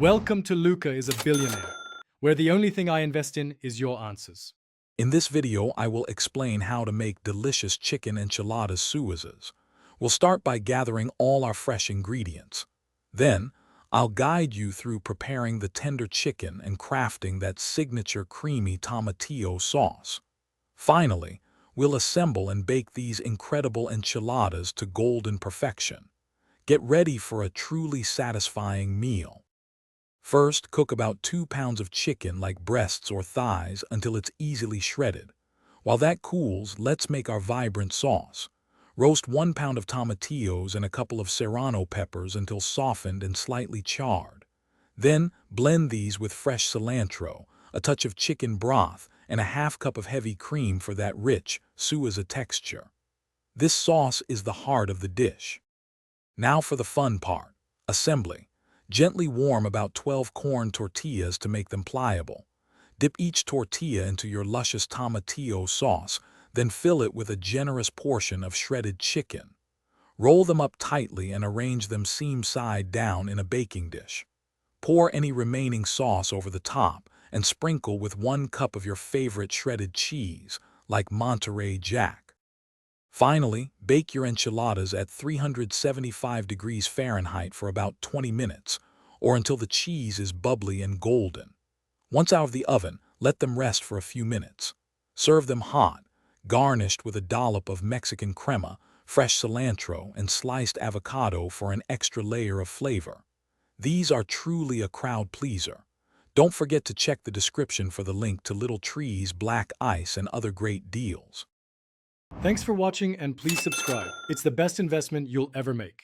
Welcome to Luca is a Billionaire, where the only thing I invest in is your answers. In this video, I will explain how to make delicious chicken enchiladas suizas. We'll start by gathering all our fresh ingredients. Then, I'll guide you through preparing the tender chicken and crafting that signature creamy tomatillo sauce. Finally, we'll assemble and bake these incredible enchiladas to golden perfection. Get ready for a truly satisfying meal. First, cook about 2 pounds of chicken like breasts or thighs until it's easily shredded. While that cools, let's make our vibrant sauce. Roast 1 pound of tomatillos and a couple of serrano peppers until softened and slightly charred. Then, blend these with fresh cilantro, a touch of chicken broth, and a half cup of heavy cream for that rich, suiza texture. This sauce is the heart of the dish. Now for the fun part, assembly. Gently warm about 12 corn tortillas to make them pliable. Dip each tortilla into your luscious tomatillo sauce, then fill it with a generous portion of shredded chicken. Roll them up tightly and arrange them seam side down in a baking dish. Pour any remaining sauce over the top and sprinkle with 1 cup of your favorite shredded cheese, like Monterey Jack. Finally, bake your enchiladas at 375 degrees Fahrenheit for about 20 minutes, or until the cheese is bubbly and golden. Once out of the oven, let them rest for a few minutes. Serve them hot, garnished with a dollop of Mexican crema, fresh cilantro, and sliced avocado for an extra layer of flavor. These are truly a crowd pleaser. Don't forget to check the description for the link to Little Tree's Black Ice and other great deals. Thanks for watching and please subscribe. It's the best investment you'll ever make.